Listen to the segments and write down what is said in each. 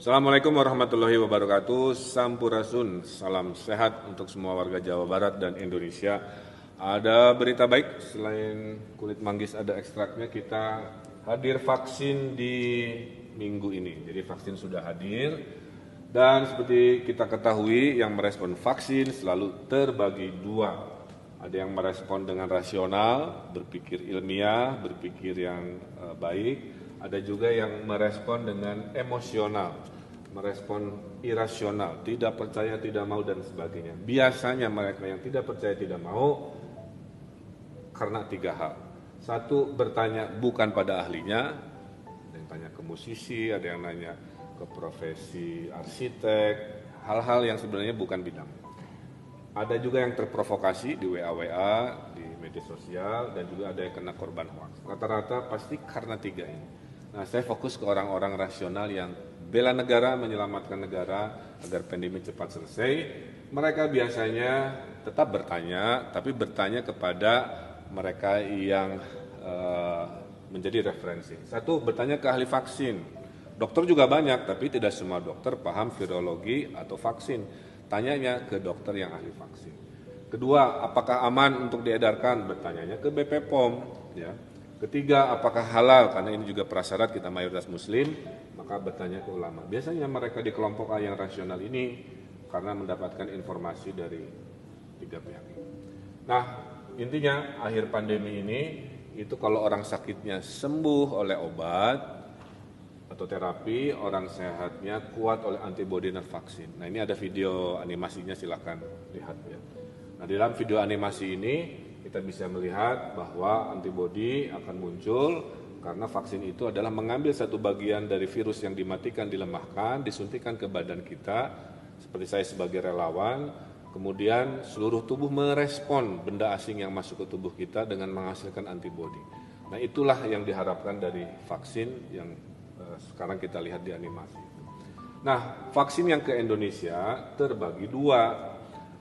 Assalamualaikum warahmatullahi wabarakatuh. Sampurasun, salam sehat untuk semua warga Jawa Barat dan Indonesia. Ada berita baik, selain kulit manggis ada ekstraknya, kita hadir vaksin di minggu ini. Jadi vaksin sudah hadir dan seperti kita ketahui yang merespon vaksin selalu terbagi dua. Ada yang merespon dengan rasional, berpikir ilmiah, berpikir yang baik. Ada juga yang merespon dengan emosional, merespon irasional, tidak percaya, tidak mau, dan sebagainya. Biasanya mereka yang tidak percaya, tidak mau karena tiga hal. Satu, bertanya bukan pada ahlinya, ada yang tanya ke musisi, ada yang nanya ke profesi arsitek, hal-hal yang sebenarnya bukan bidang. Ada juga yang terprovokasi di WA, di media sosial, dan juga ada yang kena korban hoax. Rata-rata pasti karena tiga ini. Nah, saya fokus ke orang-orang rasional yang bela negara, menyelamatkan negara agar pandemi cepat selesai. Mereka biasanya tetap bertanya, tapi bertanya kepada mereka yang menjadi referensi. Satu, bertanya ke ahli vaksin. Dokter juga banyak, tapi tidak semua dokter paham virologi atau vaksin. Tanyanya ke dokter yang ahli vaksin. Kedua, apakah aman untuk diedarkan? Bertanyanya ke BP POM, ya. Ketiga, apakah halal? Karena ini juga prasyarat kita mayoritas muslim, maka bertanya ke ulama. Biasanya mereka di kelompok A yang rasional ini karena mendapatkan informasi dari tiga pihak ini. Nah, intinya akhir pandemi ini itu kalau orang sakitnya sembuh oleh obat atau terapi, orang sehatnya kuat oleh antibodi dan vaksin. Nah, ini ada video animasinya, silakan lihat ya. Nah, di dalam video animasi ini kita bisa melihat bahwa antibodi akan muncul karena vaksin itu adalah mengambil satu bagian dari virus yang dimatikan, dilemahkan, disuntikan ke badan kita, seperti saya sebagai relawan, kemudian seluruh tubuh merespon benda asing yang masuk ke tubuh kita dengan menghasilkan antibodi. Nah, itulah yang diharapkan dari vaksin yang sekarang kita lihat di animasi. Nah, vaksin yang ke Indonesia terbagi dua.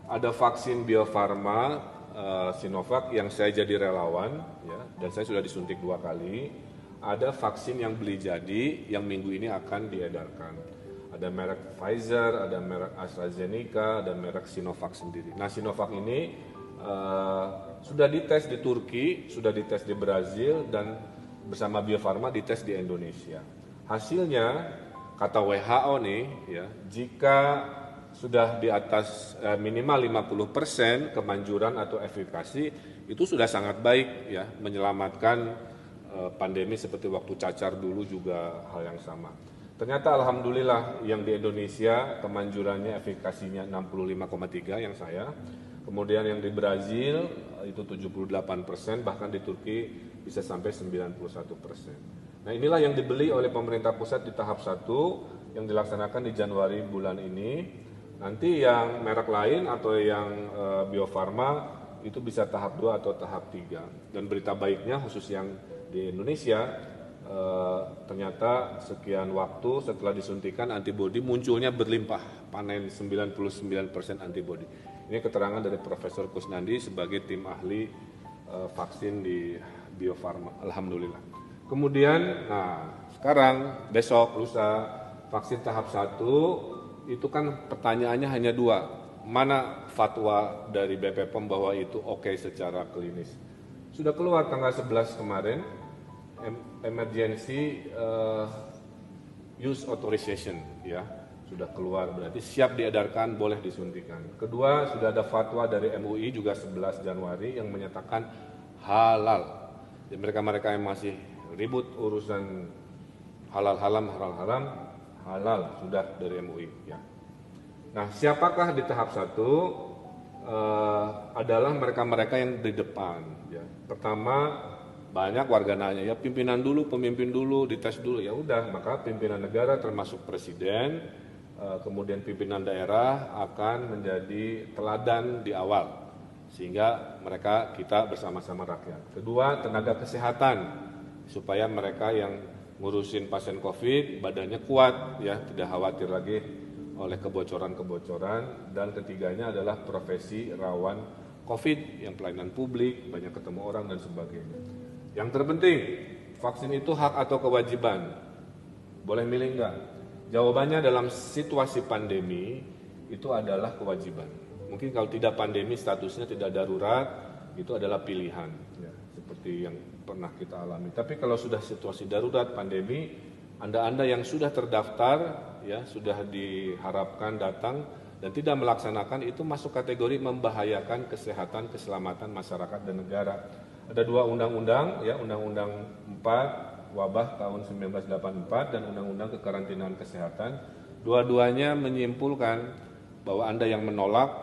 Ada vaksin Bio Farma Sinovac yang saya jadi relawan, ya, dan saya sudah disuntik 2 kali. Ada vaksin yang beli jadi yang minggu ini akan diedarkan. Ada merek Pfizer, ada merek AstraZeneca, dan merek Sinovac sendiri. Nah, Sinovac ini sudah dites di Turki, sudah dites di Brazil, dan bersama Bio Farma dites di Indonesia. Hasilnya kata WHO nih, ya, jika sudah di atas minimal 50% kemanjuran atau efikasi, itu sudah sangat baik ya, menyelamatkan pandemi seperti waktu cacar dulu juga hal yang sama. Ternyata alhamdulillah yang di Indonesia kemanjurannya efikasinya 65,3 yang saya. Kemudian yang di Brazil itu 78%, bahkan di Turki bisa sampai 91%. Nah, inilah yang dibeli oleh pemerintah pusat di tahap 1 yang dilaksanakan di Januari bulan ini. Nanti yang merek lain atau yang Bio Farma itu bisa tahap 2 atau tahap 3. Dan berita baiknya khusus yang di Indonesia, ternyata sekian waktu setelah disuntikan antibodi munculnya berlimpah, panen 99% antibodi. Ini keterangan dari Profesor Kusnandi sebagai tim ahli vaksin di Bio Farma, alhamdulillah. Kemudian, nah sekarang besok lusa vaksin tahap 1 itu kan pertanyaannya hanya 2. Mana fatwa dari BP POM bahwa itu oke secara klinis? Sudah keluar tanggal 11 kemarin, emergency use authorization, ya, sudah keluar, berarti siap diedarkan, boleh disuntikan. Kedua, sudah ada fatwa dari MUI juga 11 Januari yang menyatakan halal. Jadi mereka-mereka yang masih ribut urusan halal sudah dari MUI, ya. Nah, siapakah di tahap 1? Adalah mereka-mereka yang di depan, ya. Pertama, banyak warga nanya, ya pimpinan dulu, pemimpin dulu, dites dulu. Ya udah, maka pimpinan negara termasuk presiden, kemudian pimpinan daerah akan menjadi teladan di awal, sehingga kita bersama-sama rakyat. Kedua, tenaga kesehatan, supaya mereka yang ngurusin pasien COVID badannya kuat, ya, tidak khawatir lagi oleh kebocoran-kebocoran. Dan ketiganya adalah profesi rawan COVID yang pelayanan publik, banyak ketemu orang dan sebagainya. Yang terpenting, vaksin itu hak atau kewajiban, boleh milih enggak? Jawabannya dalam situasi pandemi itu adalah kewajiban. Mungkin kalau tidak pandemi statusnya tidak darurat, itu adalah pilihan, ya, seperti yang pernah kita alami. Tapi kalau sudah situasi darurat pandemi, Anda yang sudah terdaftar, ya sudah diharapkan datang dan tidak melaksanakan, itu masuk kategori membahayakan kesehatan keselamatan masyarakat dan negara. Ada dua undang-undang, ya, Undang-Undang 4 Wabah tahun 1984 dan Undang-Undang Kekarantinaan Kesehatan. Dua-duanya menyimpulkan bahwa Anda yang menolak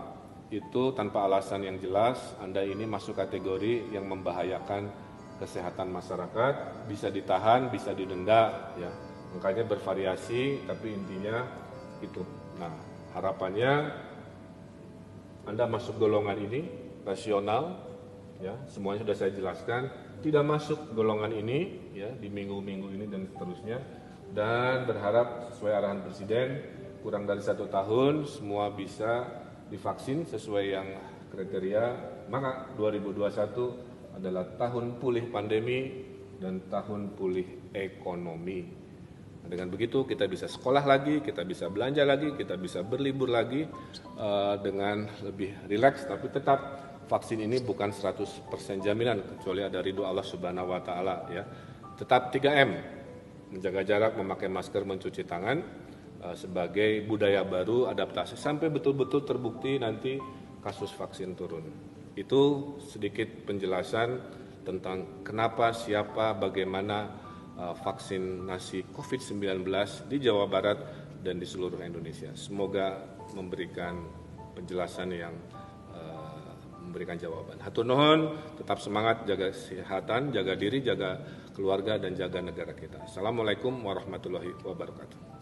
itu tanpa alasan yang jelas, Anda ini masuk kategori yang membahayakan kesehatan masyarakat, bisa ditahan, bisa didenda, ya. Makanya bervariasi, tapi intinya itu. Nah, harapannya Anda masuk golongan ini, rasional, ya, semuanya sudah saya jelaskan. Tidak masuk golongan ini, ya, di minggu-minggu ini dan seterusnya, dan berharap sesuai arahan Presiden kurang dari 1 tahun semua bisa divaksin sesuai yang kriteria. Maka 2021 adalah tahun pulih pandemi dan tahun pulih ekonomi. Nah, dengan begitu kita bisa sekolah lagi, kita bisa belanja lagi, kita bisa berlibur lagi dengan lebih rileks, tapi tetap vaksin ini bukan 100% jaminan, kecuali ada ridho Allah Subhanahu wa Ta'ala, ya. Tetap 3M, menjaga jarak, memakai masker, mencuci tangan, sebagai budaya baru adaptasi sampai betul-betul terbukti nanti kasus vaksin turun. Itu sedikit penjelasan tentang kenapa, siapa, bagaimana vaksinasi COVID-19 di Jawa Barat dan di seluruh Indonesia. Semoga memberikan penjelasan yang memberikan jawaban. Hatur nuhun, tetap semangat, jaga kesehatan, jaga diri, jaga keluarga, dan jaga negara kita. Assalamualaikum warahmatullahi wabarakatuh.